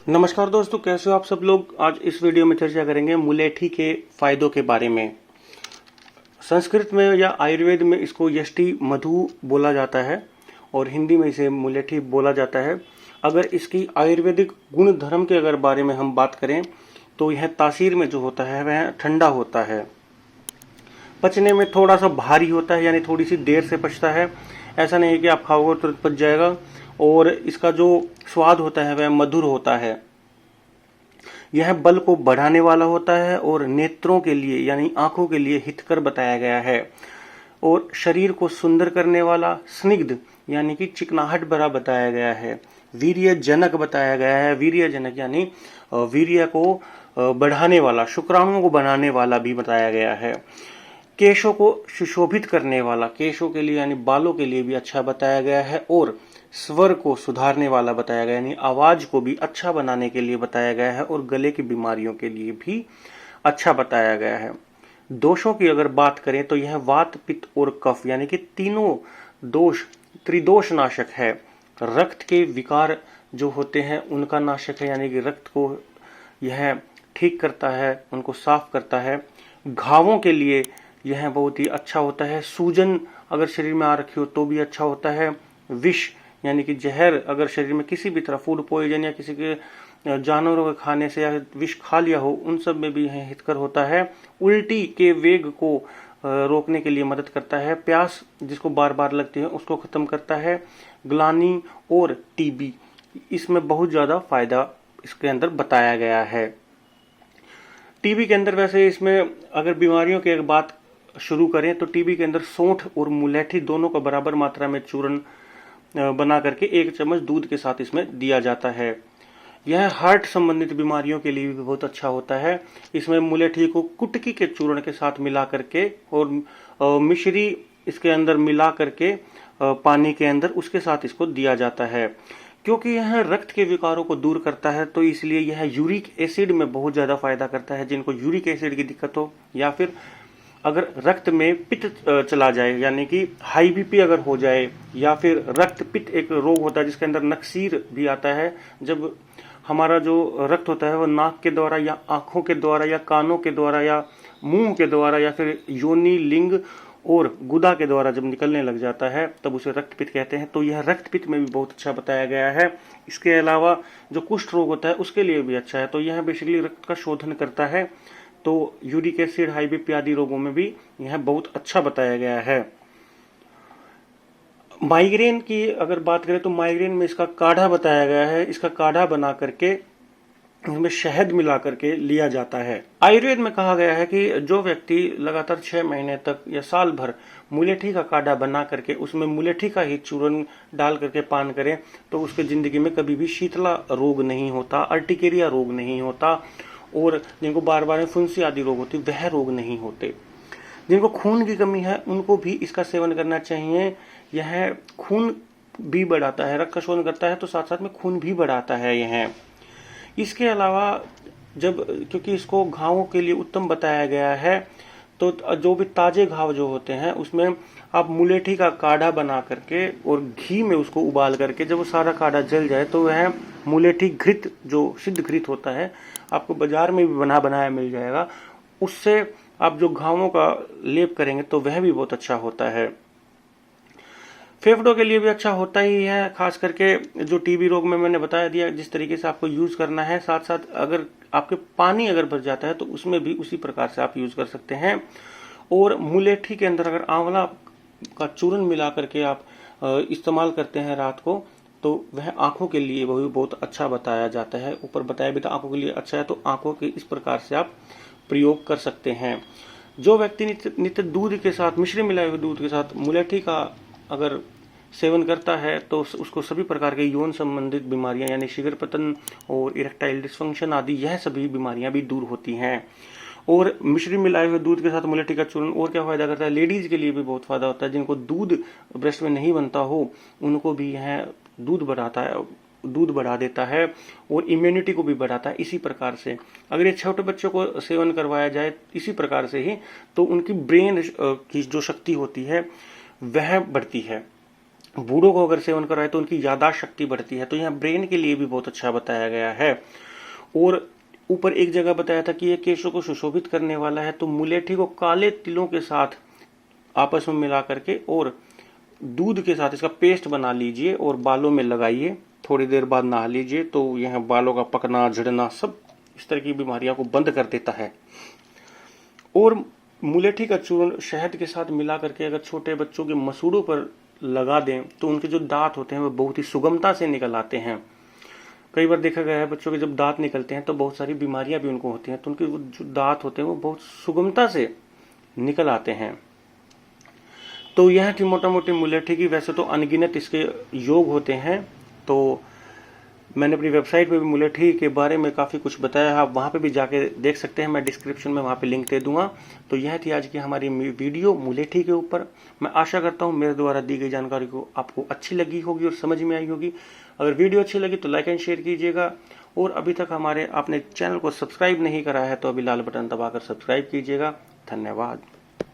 नमस्कार दोस्तों, कैसे हो आप सब लोग। आज इस वीडियो में चर्चा करेंगे मुलेठी के फायदों के बारे में। संस्कृत में या आयुर्वेद में इसको यष्टि मधु बोला जाता है और हिंदी में इसे मुलेठी बोला जाता है। अगर इसकी आयुर्वेदिक गुण धर्म के अगर बारे में हम बात करें तो यह तासीर में जो होता है वह ठंडा होता है, पचने में थोड़ा सा भारी होता है, यानी थोड़ी सी देर से पचता है। ऐसा नहीं है कि आप खाओगे तुरंत पच जाएगा। और इसका जो स्वाद होता है वह मधुर होता है। यह बल को बढ़ाने वाला होता है और नेत्रों के लिए यानी आंखों के लिए हितकर बताया गया है। और शरीर को सुंदर करने वाला, स्निग्ध यानी कि चिकनाहट भरा बताया गया है। वीर्य जनक बताया गया है। वीर्य जनक यानी वीर्य को बढ़ाने वाला, शुक्राणुओं को बनाने वाला भी बताया गया है। केशों को सुशोभित करने वाला, केशों के लिए यानी बालों के लिए भी अच्छा बताया गया है। और स्वर को सुधारने वाला बताया गया, यानी आवाज को भी अच्छा बनाने के लिए बताया गया है। और गले की बीमारियों के लिए भी अच्छा बताया गया है। दोषों की अगर बात करें तो यह वात, पित्त और कफ यानी कि तीनों दोष त्रिदोष नाशक है। रक्त के विकार जो होते हैं उनका नाशक है, यानी कि रक्त को यह ठीक करता है, उनको साफ करता है। घावों के लिए यह बहुत ही अच्छा होता है। सूजन अगर शरीर में आ रखी हो तो भी अच्छा होता है। विष यानी कि जहर अगर शरीर में किसी भी तरह, फूड पॉइजन या किसी के जानवरों के खाने से या विष खा लिया हो, उन सब में भी यह हितकर होता है। उल्टी के वेग को रोकने के लिए मदद करता है। प्यास जिसको बार बार लगती है उसको खत्म करता है। ग्लानि और टीबी, इसमें बहुत ज्यादा फायदा इसके अंदर बताया गया है। टीबी के अंदर वैसे इसमें अगर बीमारियों की एक बात शुरू करें तो टीबी के अंदर सौंठ और मुलेठी दोनों को बराबर मात्रा में चूर्ण बना करके 1 चम्मच दूध के साथ इसमें दिया जाता है। यह हार्ट संबंधित बीमारियों के लिए भी बहुत अच्छा होता है। इसमें मुलेठी को कुटकी के चूर्ण के साथ मिला करके और मिश्री इसके अंदर मिला करके पानी के अंदर उसके साथ इसको दिया जाता है। क्योंकि यह रक्त के विकारों को दूर करता है तो इसलिए यह यूरिक एसिड में बहुत ज्यादा फायदा करता है। जिनको यूरिक एसिड की दिक्कत हो या फिर अगर रक्त में पित्त चला जाए, यानी कि हाई बीपी अगर हो जाए, या फिर रक्त पित्त एक रोग होता है जिसके अंदर नक्सीर भी आता है। जब हमारा जो रक्त होता है वो नाक के द्वारा या आंखों के द्वारा या कानों के द्वारा या मुंह के द्वारा या फिर योनि, लिंग और गुदा के द्वारा जब निकलने लग जाता है तब उसे रक्त पित्त कहते हैं। तो यह रक्त पित्त में भी बहुत अच्छा बताया गया है। इसके अलावा जो कुष्ठ रोग होता है उसके लिए भी अच्छा है। तो यह बेसिकली रक्त का शोधन करता है। तो यूरिक एसिड, हाई बीपी आदि रोगों में भी यह बहुत अच्छा बताया गया है। माइग्रेन की अगर बात करें तो माइग्रेन में इसका काढ़ा बताया गया है। इसका काढ़ा बना करके उसमें शहद मिला करके लिया जाता है। आयुर्वेद में कहा गया है कि जो व्यक्ति लगातार 6 महीने तक या साल भर मुलेठी का काढ़ा बना करके उसमें मुलेठी का ही चूर्ण डाल करके पान करे तो उसके जिंदगी में कभी भी शीतला रोग नहीं होता, अर्टिकेरिया रोग नहीं होता, और जिनको बार बार फुंसी आदि रोग होती वह रोग नहीं होते। जिनको खून की कमी है उनको भी इसका सेवन करना चाहिए। यह खून भी बढ़ाता है, रक्त का शोधन करता है तो साथ साथ में खून भी बढ़ाता है यह। इसके अलावा जब, क्योंकि इसको घावों के लिए उत्तम बताया गया है, तो जो भी ताजे घाव जो होते हैं उसमें आप मुलेठी का काढ़ा बना करके और घी में उसको उबाल करके जब वो सारा काढ़ा जल जाए तो वह मुलेठी घृत, जो सिद्ध घृत होता है, आपको बाजार में भी बना बनाया मिल जाएगा। उससे आप जो घावों का लेप करेंगे तो वह भी बहुत अच्छा होता है। फेफड़ों के लिए भी अच्छा होता ही है, खास करके जो टीबी रोग में मैंने बताया दिया जिस तरीके से आपको यूज करना है। साथ साथ अगर आपके पानी अगर भर जाता है तो उसमें भी उसी प्रकार से आप यूज कर सकते हैं। और मुलेठी के अंदर अगर आंवला का चूर्ण मिला करके आप इस्तेमाल करते हैं रात को तो वह आंखों के लिए वह भी बहुत अच्छा बताया जाता है। ऊपर बताया भी था आंखों के लिए अच्छा है, तो आंखों के इस प्रकार से आप प्रयोग कर सकते हैं। जो व्यक्ति नित्य दूध के साथ, मिश्री मिलाए हुए दूध के साथ मुलेठी का अगर सेवन करता है तो उसको सभी प्रकार के यौन संबंधित बीमारियां यानी शीघ्र पतन और इरेक्टाइल डिस्फंक्शन आदि यह सभी बीमारियां भी दूर होती हैं। और मिश्री मिलाए हुए दूध के साथ मुलेठी का चूर्ण और क्या फायदा करता है, लेडीज के लिए भी बहुत फायदा होता है। जिनको दूध ब्रेस्ट में नहीं बनता हो उनको भी यह दूध बढ़ाता है, दूध बढ़ा देता है और इम्यूनिटी को भी बढ़ाता है। इसी प्रकार से अगर ये छोटे बच्चों को सेवन करवाया जाए इसी प्रकार से ही तो उनकी ब्रेन की जो शक्ति होती है वह बढ़ती है। बूढ़ों को अगर सेवन कराए तो उनकी यादाश्त शक्ति बढ़ती है। तो यहाँ ब्रेन के लिए भी बहुत अच्छा बताया गया है। और ऊपर एक जगह बताया था कि ये केशों को सुशोभित करने वाला है। तो मुलेठी को काले तिलों के साथ आपस में मिला करके और दूध के साथ इसका पेस्ट बना लीजिए और बालों में लगाइए, थोड़ी देर बाद नहा लीजिए। तो यह बालों का पकना, झड़ना, सब इस तरह की बीमारियों को बंद कर देता है। और मुलेठी का चूर्ण शहद के साथ मिला करके अगर छोटे बच्चों के मसूड़ों पर लगा दें तो उनके जो दांत होते हैं वो बहुत ही सुगमता से निकल आते हैं। कई बार देखा गया है बच्चों के जब दांत निकलते हैं तो बहुत सारी बीमारियां भी उनको होती हैं, तो उनके जो दांत होते हैं वो बहुत सुगमता से निकल आते हैं। तो यह थी मोटा मोटी मुलेठी की। वैसे तो अनगिनत इसके योग होते हैं। तो मैंने अपनी वेबसाइट पे भी मुलेठी के बारे में काफ़ी कुछ बताया है, आप वहाँ पे भी जाके देख सकते हैं। मैं डिस्क्रिप्शन में वहाँ पे लिंक दे दूंगा। तो यह थी आज की हमारी वीडियो मुलेठी के ऊपर। मैं आशा करता हूँ मेरे द्वारा दी गई जानकारी को आपको अच्छी लगी होगी और समझ में आई होगी। अगर वीडियो अच्छी लगी तो लाइक एंड शेयर कीजिएगा। और अभी तक आपने चैनल को सब्सक्राइब नहीं करा है तो अभी लाल बटन दबाकर सब्सक्राइब कीजिएगा। धन्यवाद।